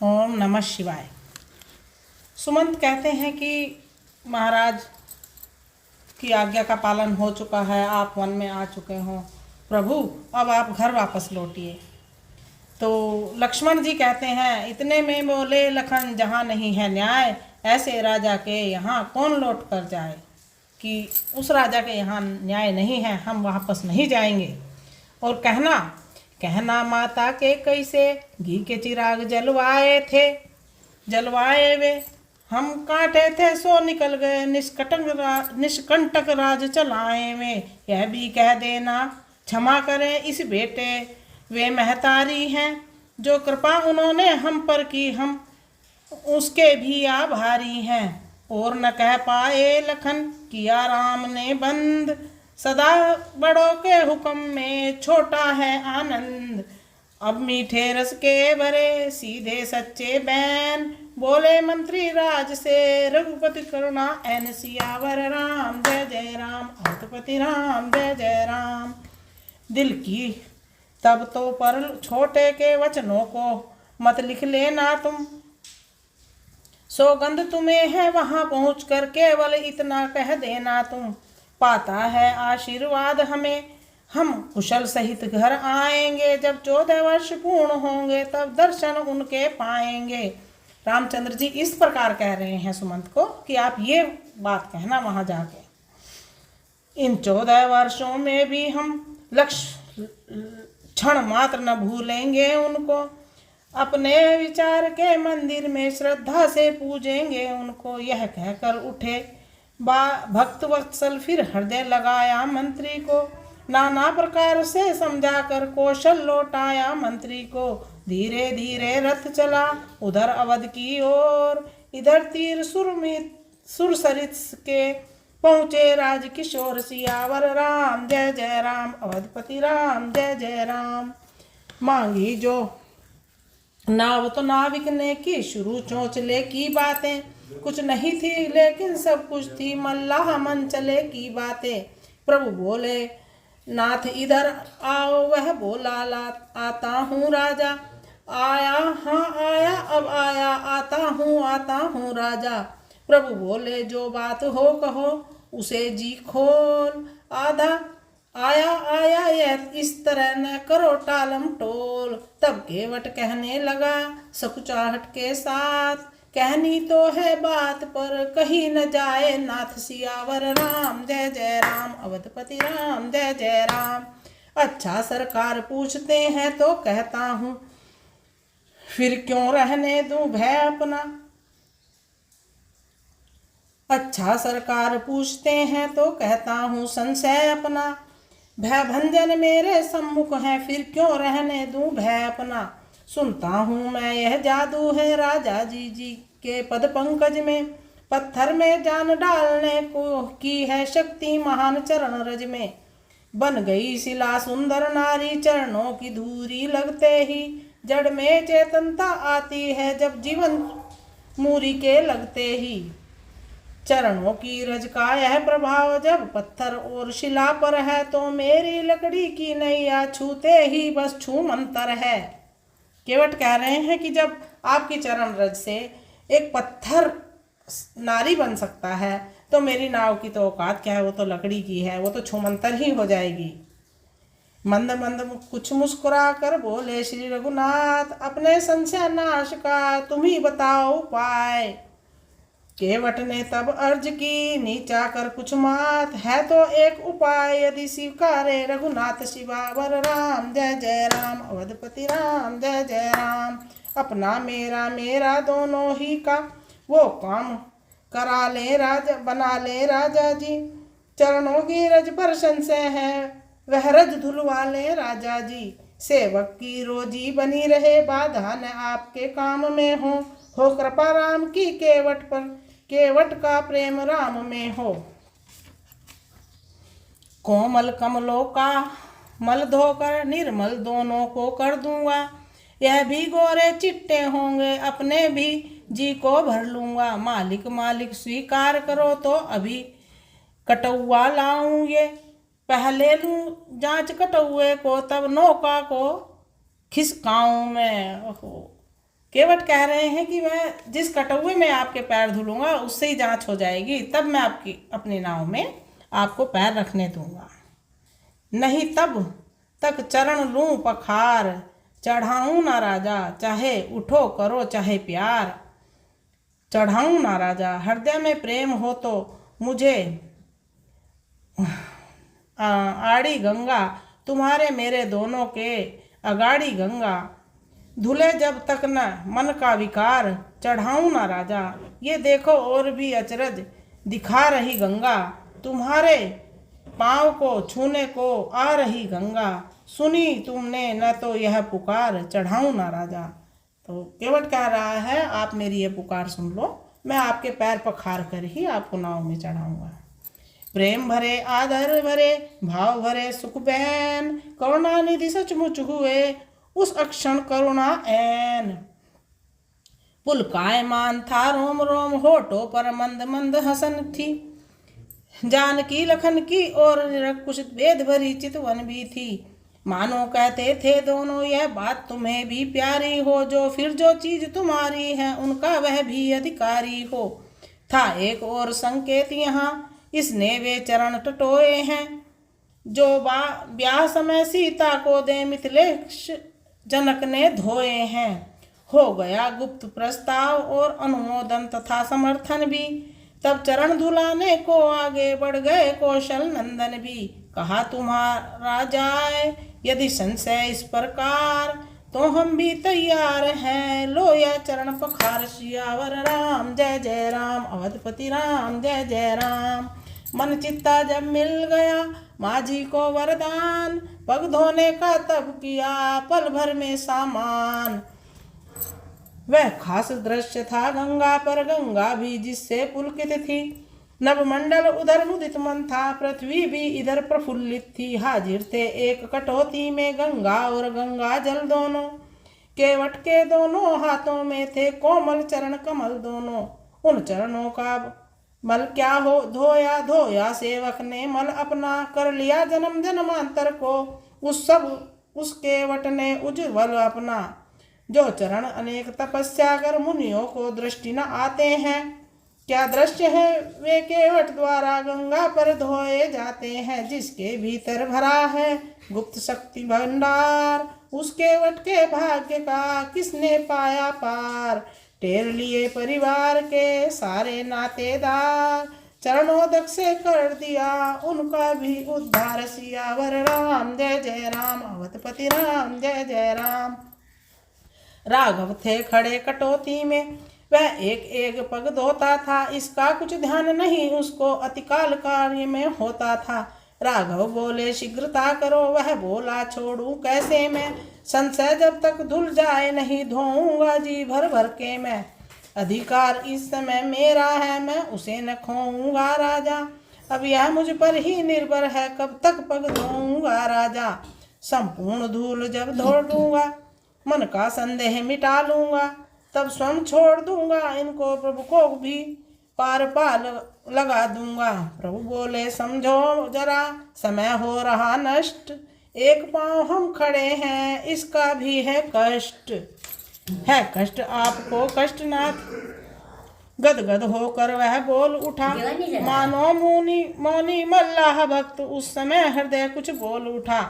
ओम नमः शिवाय। सुमंत कहते हैं कि महाराज की आज्ञा का पालन हो चुका है, आप वन में आ चुके हो प्रभु, अब आप घर वापस लौटिए। तो लक्ष्मण जी कहते हैं, इतने में बोले लखन, जहाँ नहीं है न्याय, ऐसे राजा के यहाँ कौन लौट कर जाए। कि उस राजा के यहाँ न्याय नहीं है, हम वापस नहीं जाएंगे। और कहना कहना माता के कैसे, घी के चिराग जलवाए वे, हम काटे थे सो निकल गए, निष्कंटक राज चलाए में। यह भी कह देना क्षमा करें इस बेटे, वे महतारी हैं जो कृपा उन्होंने हम पर की, हम उसके भी आभारी हैं। और न कह पाए लखन, किया राम ने बंद, सदा बड़ों के हुक्म में छोटा है आनंद। अब मीठे रस के भरे सीधे सच्चे बैन, बोले मंत्री राज से रघुपति करुणा एन सियावर राम। जय जय राम अवधपति राम, जय जय राम। दिल की तब तो पर छोटे के वचनों को मत लिख लेना तुम, सौगंध तुम्हें है वहां पहुँच कर केवल इतना कह देना तुम। पाता है आशीर्वाद हमें, हम कुशल सहित घर आएंगे, जब 14 वर्ष पूर्ण होंगे तब दर्शन उनके पाएंगे। रामचंद्र जी इस प्रकार कह रहे हैं सुमंत को कि आप ये बात कहना वहां जाके, इन 14 वर्षों में भी हम लक्ष्य क्षण मात्र न भूलेंगे उनको, अपने विचार के मंदिर में श्रद्धा से पूजेंगे उनको। यह कहकर उठे भक्त वत्सल, फिर हृदय लगाया मंत्री को, नाना प्रकार से समझाकर कौशल लौटाया मंत्री को। धीरे धीरे रथ चला उधर अवध की ओर, इधर तीर सुरसरित के पहुँचे राज किशोर। सियावर राम, जय जय राम अवधपति राम, जय जय राम। मांगी जो नाव तो नाविक ने की शुरू, चोंचले की बातें कुछ नहीं थी लेकिन सब कुछ थी, मल्लाह मन चले की बातें। प्रभु बोले नाथ इधर आओ, वह बोला आता हूँ राजा। आया हाँ आया, अब आया, आता हूँ राजा। प्रभु बोले जो बात हो कहो, उसे जी खोल। आधा आया आया यह इस तरह न करो टालम टोल। तब केवट कहने लगा सकुचाहट के साथ, कहनी तो है बात पर कही न जाए नाथ। सियावर राम, जय जय राम अवधपति राम, जय जय राम। अच्छा सरकार पूछते हैं तो कहता हूँ, फिर क्यों रहने दूं भय अपना। अच्छा सरकार पूछते हैं तो कहता हूँ संशय अपना, भय भंजन मेरे सम्मुख है, फिर क्यों रहने दूं भय अपना। सुनता हूँ मैं यह जादू है राजा जी के पद पंकज में, पत्थर में जान डालने को की है शक्ति महान चरण रज में। बन गई शिला सुंदर नारी, चरणों की धूरी लगते ही जड़ में चेतनता आती है, जब जीवन मूरी के लगते ही। चरणों की रज का यह प्रभाव जब पत्थर और शिला पर है, तो मेरी लकड़ी की नैया छूते ही बस छू मंतर है। केवट कह रहे हैं कि जब आपकी चरण रज से एक पत्थर नारी बन सकता है, तो मेरी नाव की तो औकात क्या है, वो तो लकड़ी की है, वो तो छूमंतर ही हो जाएगी। मंद मंद कुछ मुस्कुरा कर बोले श्री रघुनाथ, अपने संशय नाश का तुम ही बताओ उपाय। केवट ने तब अर्ज की नीचा कर कुछ मात, है तो एक उपाय यदि स्वीकारे रघुनाथ। शिवावर राम, जय जय राम अवधपति राम, जय जय राम। अपना मेरा मेरा दोनों ही का वो काम करा ले राजा, बना ले राजा जी। चरणों की रज पर संशय है, वह रज धुलवा ले राजा जी। सेवक की रोजी बनी रहे, बाधा न आपके काम में हो कृपा राम की केवट पर, केवट का प्रेम राम में हो। कोमल कमलों का मल धोकर निर्मल दोनों को कर दूंगा, यह भी गोरे चिट्टे होंगे अपने भी जी को भर लूंगा। मालिक मालिक स्वीकार करो तो अभी कटौआ लाऊं ये, पहले लूं जांच कटौए को, तब नौका को खिसकाऊं मैं। ओहो, केवट कह रहे हैं कि मैं जिस कटौए में आपके पैर धुलूंगा उससे ही जांच हो जाएगी, तब मैं आपकी अपनी नाव में आपको पैर रखने दूंगा, नहीं तब तक चरण लूं पखार, चढ़ाऊं ना राजा चाहे उठो करो चाहे प्यार। चढ़ाऊं ना राजा, हृदय में प्रेम हो तो मुझे आड़ी गंगा, तुम्हारे मेरे दोनों के अगाड़ी गंगा। धुले जब तक न मन का विकार, चढ़ाऊं ना राजा, ये देखो और भी अचरज दिखा रही गंगा। तुम्हारे पाँव को छूने को आ रही गंगा, सुनी तुमने न तो यह पुकार, चढ़ाऊं ना राजा। तो केवट कह रहा है आप मेरी ये पुकार सुन लो, मैं आपके पैर पखार कर ही आपको नाव में चढ़ाऊंगा। प्रेम भरे आदर भरे भाव भरे सुख बहन, करुणा निधि सचमुच हुए उस अक्षण करुणा ऐन। पुलकायमान था रोम रोम, होठों पर मंद मंद हसन थी, जानकी लखन की और निरंकुश वेद भरी चितवन भी थी। मानो कहते थे दोनों यह बात तुम्हें भी प्यारी हो, जो फिर जो चीज तुम्हारी है उनका वह भी अधिकारी हो। था एक और संकेत यहाँ, इसने वे चरण टटोए हैं, जो ब्याह समय सीता को दे मिथिलेश जनक ने धोए हैं। हो गया गुप्त प्रस्ताव और अनुमोदन तथा समर्थन भी, तब चरण धुलाने को आगे बढ़ गए कौशल नंदन भी। कहा तुम्हारा जाए यदि संशय इस प्रकार, तो हम भी तैयार हैं, लो यह चरण पखार। सियावर राम जय जय राम, अवधपति राम जय जय राम। मन चित्ता जब मिल गया माझी को वरदान, पग धोने का तब किया पल भर में सामान। वह खास दृश्य था गंगा पर, गंगा भी जिससे पुलकित थी। नवमंडल उधर मुदित मन था, पृथ्वी भी इधर प्रफुल्लित थी। हाजिर थे एक कटौती में गंगा और गंगा जल दोनों, केवट के दोनों हाथों में थे कोमल चरण कमल दोनों। उन चरणों का मल क्या हो धोया, धोया सेवक ने मल अपना, कर लिया जन्म जन्मांतर को उस केवट ने उज्ज्वल अपना। जो चरण अनेक तपस्या कर मुनियों को दृष्टि न आते हैं, क्या दृश्य है वे केवट द्वारा गंगा पर धोए जाते हैं। जिसके भीतर भरा है गुप्त शक्ति भंडार, उस केवट के भाग्य का किसने पाया पार। टेर लिए परिवार के सारे नातेदार, चरणोदक से कर दिया उनका भी उद्धार। सियावर राम जय जय राम, अवधपति राम जय जय राम। राघव थे खड़े कटौती में, वह एक एक पग धोता था, इसका कुछ ध्यान नहीं उसको अतिकाल कार्य में होता था। राघव बोले शीघ्रता करो, वह बोला छोड़ू कैसे मैं, संशय जब तक धुल जाए नहीं धोऊंगा जी भर भर के मैं। अधिकार इस समय मेरा है, मैं उसे न खोऊंगा राजा, अब यह मुझ पर ही निर्भर है, कब तक पग धोऊंगा राजा। संपूर्ण धूल जब धो दूंगा, मन का संदेह मिटा लूंगा, तब स्वयं छोड़ दूंगा इनको, प्रभु को भी पार लगा दूंगा। प्रभु बोले समझो जरा समय हो रहा नष्ट, एक पांव हम खड़े हैं इसका भी है कष्ट। है कष्ट आपको कष्टनाथ, गदगद होकर वह बोल उठा। मानो मौनी मल्लाह भक्त उस समय हृदय कुछ बोल उठा।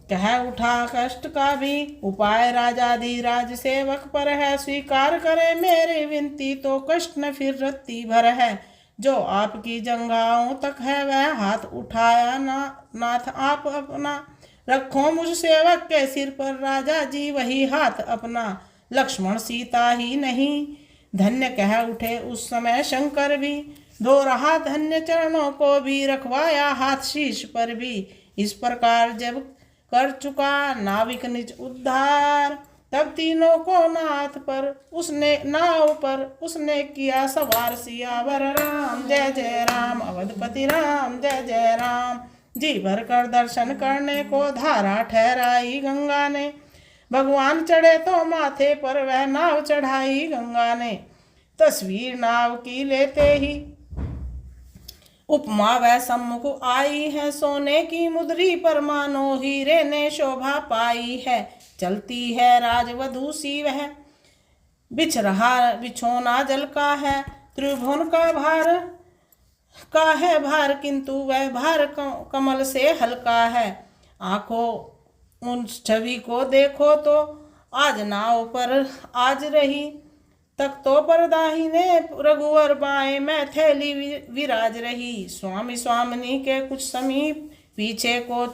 कह उठा कष्ट का भी उपाय राजाधिराज सेवक पर है, स्वीकार करे मेरी विनती तो कष्ट न फिर रत्ती भर है। जो आपकी जंघाओं तक है वह हाथ उठाया नाथ आप अपना, रखो मुझ सेवक के सिर पर राजा जी वही हाथ अपना। लक्ष्मण सीता ही नहीं धन्य कह उठे उस समय शंकर भी, धो रहा धन्य चरणों को भी, रखवाया हाथ शीश पर भी। इस प्रकार जब कर चुका नाविक निज उद्धार, तब तीनों को नाथ पर उसने नाव पर उसने किया सवार। सियावर राम जय जय राम, अवधपति राम जय जय राम। जी भर कर दर्शन करने को धारा ठहराई गंगा ने, भगवान चढ़े तो माथे पर वह नाव चढ़ाई गंगा ने। तस्वीर नाव की लेते ही उपमा वह सम्मुख आई है, सोने की मुद्री पर मानो हीरे ने शोभा पाई है। चलती है राजवधू सी वह बिछ रहा बिछोना जल का है, त्रिभुवन का है भार, किंतु वह भार कमल से हल्का है। आंखों उन छवि को देखो तो आज नाव पर आज रही, तक तो पर दाहिने रघुवर बाएं में थैली विराज रही। स्वामी स्वामिनी के कुछ समीप पीछे को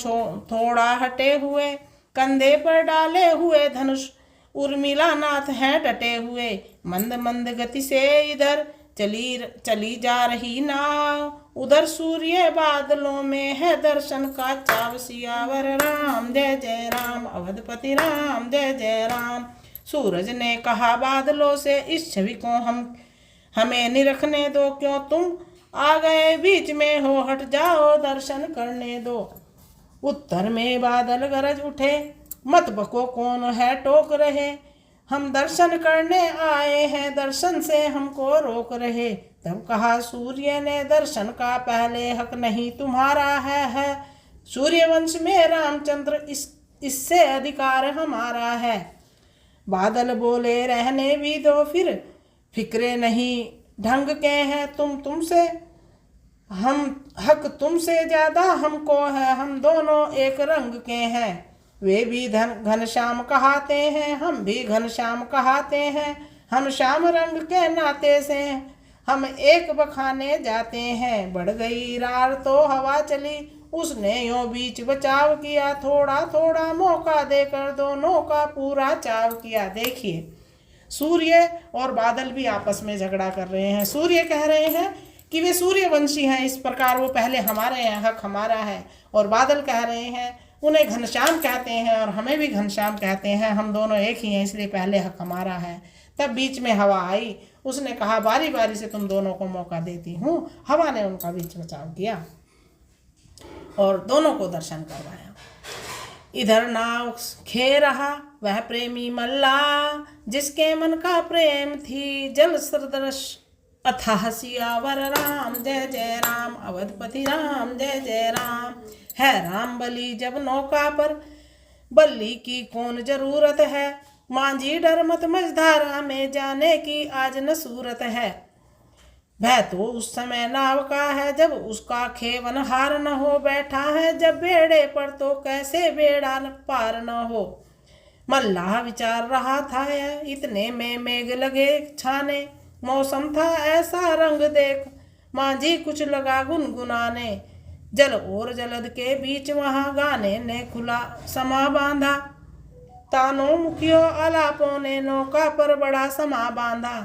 थोड़ा हटे हुए, कंधे पर डाले हुए धनुष उर्मिला नाथ हैं डटे हुए। मंद मंद गति से इधर चली जा रही नाव, उधर सूर्य बादलों में है दर्शन का चाव। सियावर राम जय जय राम, अवधपति राम जय जय राम। सूरज ने कहा बादलों से, इस छवि को हमें निरखने दो, क्यों तुम आ गए बीच में हो, हट जाओ दर्शन करने दो। उत्तर में बादल गरज उठे, मत बको कौन है टोक रहे, हम दर्शन करने आए हैं, दर्शन से हमको रोक रहे। तब कहा सूर्य ने, दर्शन का पहले हक नहीं तुम्हारा है। सूर्य वंश में रामचंद्र इससे अधिकार हमारा है। बादल बोले रहने भी दो, फिर फिक्रे नहीं ढंग के हैं, तुमसे हम हक तुमसे ज्यादा हमको है, हम दोनों एक रंग के हैं। वे भी घनश्याम कहाते हैं, हम भी घनश्याम कहाते हैं, हम श्याम रंग के नाते से हम एक बखाने जाते हैं। बढ़ गई रार तो हवा चली, उसने यो बीच बचाव किया, थोड़ा थोड़ा मौका देकर दोनों का पूरा चाव किया। देखिए सूर्य और बादल भी आपस में झगड़ा कर रहे हैं। सूर्य कह रहे हैं कि वे सूर्यवंशी हैं, इस प्रकार वो पहले हमारे हैं, हक हमारा है। और बादल कह रहे हैं, उन्हें घनश्याम कहते हैं और हमें भी घनश्याम कहते हैं, हम दोनों एक ही हैं, इसलिए पहले हक हमारा है। तब बीच में हवा आई, उसने कहा बारी बारी से तुम दोनों को मौका देती हूँ। हवा ने उनका बीच बचाव किया और दोनों को दर्शन करवाया। इधर नाव खे रहा वह प्रेमी मल्ला, जिसके मन का प्रेम थी जल सदृश अथाह। सियावर राम जय जय राम, अवधपति राम जय जय राम। है राम बलि जब नौका पर, बल्ली की कौन जरूरत है, मांझी डर मत मझधारा में जाने की आज न सूरत है। वह तो उस समय नाव का है जब उसका खेवन हार न हो, बैठा है जब बेड़े पर तो कैसे बेड़ा पार न हो। मल्लाह विचार रहा था इतने में मेघ लगे छाने, मौसम था ऐसा रंग देख मांझी कुछ लगा गुनगुनाने। जल और जलद के बीच वहां गाने ने खुला समा बांधा, तानों मुखियों आलापों ने नौका पर बड़ा समा बांधा।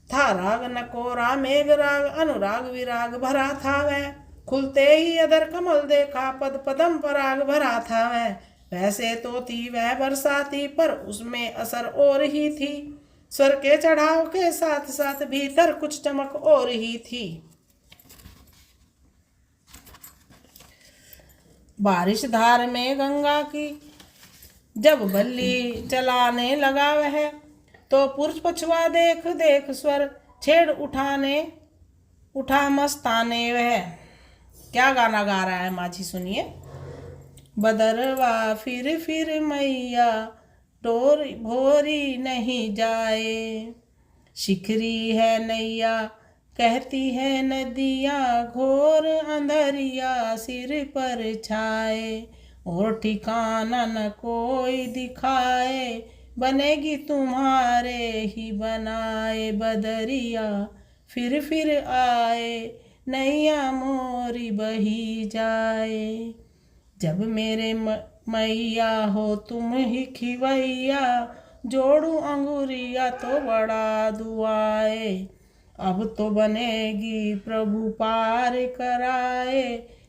था राग नकोरा मेघ राग, अनुराग विराग भरा था वह, खुलते ही अदर कमल देखा, पद पदम पराग भरा था वह। वैसे तो थी वह बरसाती, पर उसमें असर और ही थी, स्वर के चढ़ाव के साथ साथ भीतर कुछ चमक और ही थी। बारिश धार में गंगा की जब बल्ली चलाने लगा वह, तो पुरुष पछुआ देख देख स्वर छेड़ उठा मस्ताने वह। क्या गाना गा रहा है माझी, सुनिए। बदरवा फिर मैया डोर भोरी नहीं जाए, शिखरी है नैया कहती है नदिया, घोर अंधरिया सिर पर छाए, और ठिकाना न कोई दिखाए, बनेगी तुम्हारे ही बनाए। बदरिया फिर आए, नैया मोरी बही जाए। जब मेरे मैया हो तुम ही खिवैया, जोड़ू अंगुरिया तो बड़ा दुआए। अब तो बनेगी प्रभु पार कराए,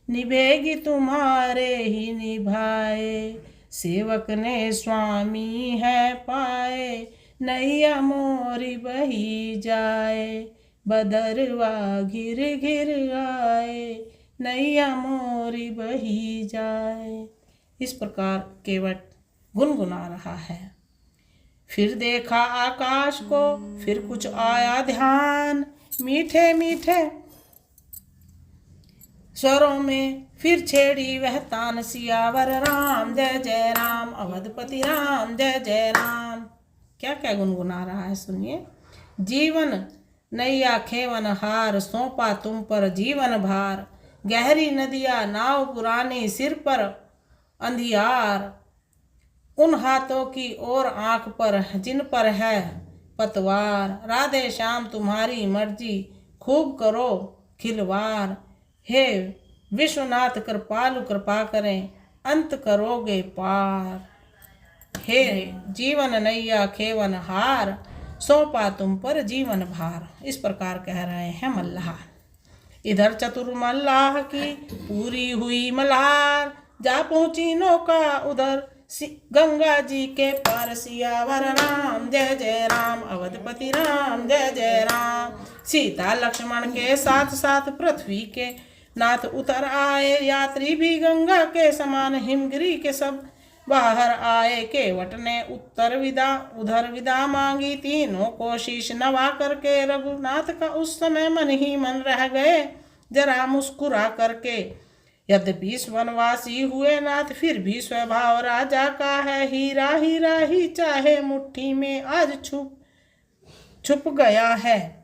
निभेगी तुम्हारे ही निभाए। सेवक ने स्वामी है पाए, नैया मोरी बही जाए। बदरवा घिर घिर आए, नैया मोरी बही जाए। इस प्रकार केवट गुनगुना रहा है। फिर देखा आकाश को, फिर कुछ आया ध्यान, मीठे मीठे स्वरों में फिर छेड़ी वह तान। सियावर राम जय जय राम, अवधपति राम जय जय राम। क्या क्या गुनगुना रहा है सुनिए। जीवन नैया खेवन हार, सौंपा तुम पर जीवन भार। गहरी नदियाँ नाव पुरानी, सिर पर अंधियार। उन हाथों की ओर आंख पर जिन पर है पतवार। राधे श्याम तुम्हारी मर्जी, खूब करो खिलवार। हे विश्वनाथ कृपालु कृपा करें, अंत करोगे पार। हे जीवन नैया खेवन हार, सौंपा तुम पर जीवन भार। इस प्रकार कह रहे हैं मल्लाह। इधर चतुर मल्लाह की पूरी हुई मल्हार। जा पहुंची नौका उधर गंगा जी के पार। सियावर राम जय जय राम, अवधपति राम जय जय राम। सीता लक्ष्मण के साथ साथ पृथ्वी के नाथ उतर आए। यात्री भी गंगा के समान, हिमगिरी के सब बाहर आए। केवट ने उधर विदा मांगी, तीनों को शीश नवा करके। रघुनाथ का उस समय मन ही मन रह गए, जरा मुस्कुरा करके। यद्यपि वनवासी हुए नाथ, फिर भी स्वभाव राजा का है। हीरा हीरा ही चाहे मुट्ठी में, आज छुप गया है।